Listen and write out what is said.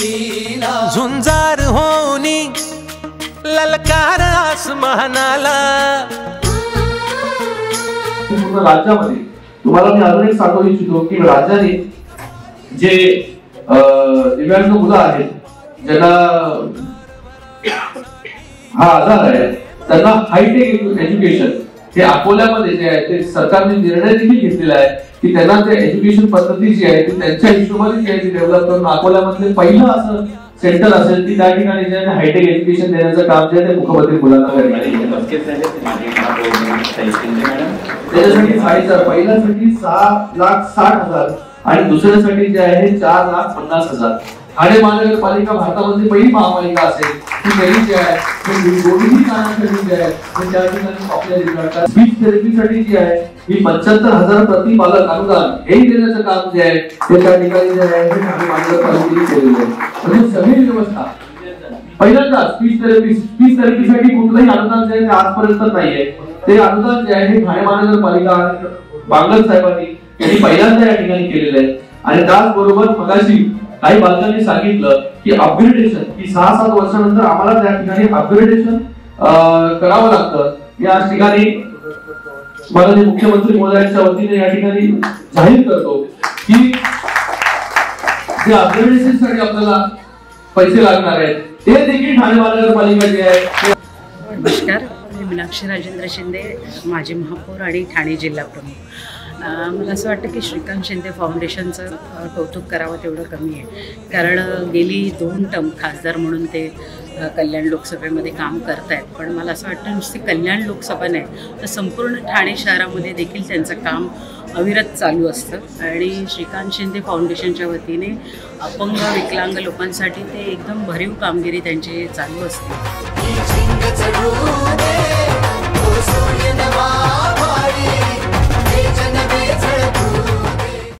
दिल्लीला झुंजार होनी ललकार आसमानाला। पूर्ण राज्यामध्ये तुम्हाला मी अजून एक सांगू इच्छितो की राज्याने जे दिव्यांग मुलं आहेत ज्यांना हा आजार आहे त्यांना हायटेक एज्युकेशन हे अकोल्यामध्ये जे आहे ते सरकारने निर्णय देखील घेतलेला आहे की त्यांना ते एज्युकेशन पद्धती जी आहे ती त्यांच्या हिशोबाने जी आहे ती डेव्हलप करून अकोल्यामध्ये पहिलं असं सेंटर असेल की त्या ठिकाणी जे आहे हायटेक एज्युकेशन देण्याचं काम जे आहे ते मुख्यमंत्री मुलांना करणार आहे। त्याच्यासाठी पहिल्यासाठी 6,60,000 आणि दुसऱ्यासाठी जे आहे 4,50,000। ठाणे महानगरपालिका भारतामध्ये पहिली महापालिका असेल की त्यांनी जे आहे दोन्ही कामांसाठी जे आहे त्या ठिकाणी आपल्या जिल्ह्यात स्पीच थेरपीसाठी जी आहे ही 75,000 प्रति बालक अनुदान हे देण्याचं काम जे आहे ते त्या ठिकाणी जे आहे ते ठाणे महानगरपालिकेने केलेलं आहे। म्हणजे सगळी व्यवस्था पहिल्यांदा स्पीच थेरपीसाठी कुठलंही अनुदान जे आहे ते आजपर्यंत नाहीये। ते अनुदान जे आहे हे ठाणे महानगरपालिका बांगल साहेबांनी यांनी पहिल्यांदा या ठिकाणी केलेलं आहे। आणि त्याचबरोबर मगाशी काही बालकांनी सांगितलं की अपग्रेडेशन की 6-7 वर्षानंतर आम्हाला त्या ठिकाणी अपग्रेडेशन करावं लागतं। या ठिकाणी माननीय मुख्यमंत्री महोदयांच्या वतीने या ठिकाणी जाहीर करतो की जे अपग्रेडेशन साठी आपल्याला पैसे लागणार आहेत ते देखील ठाणे महानगरपालिका जे आहे। नमस्कार, मी मीनाक्षी राजेंद्र शिंदे, माजी महापौर आणि ठाणे जिल्हा प्रमुख। मला असं वाटतं की श्रीकांत शिंदे फाउंडेशनचं कौतुक करावं तेवढं कमी आहे, कारण गेली 2 टर्म खासदार म्हणून ते कल्याण लोकसभेमध्ये काम करत आहेत। पण मला असं वाटतं नुसती कल्याण लोकसभा नाही तर संपूर्ण ठाणे शहरामध्ये देखील त्यांचं काम अविरत चालू असतं। आणि श्रीकांत शिंदे फाउंडेशनच्या वतीने अपंग विकलांग लोकांसाठी ते एकदम भरीव कामगिरी त्यांची चालू असते।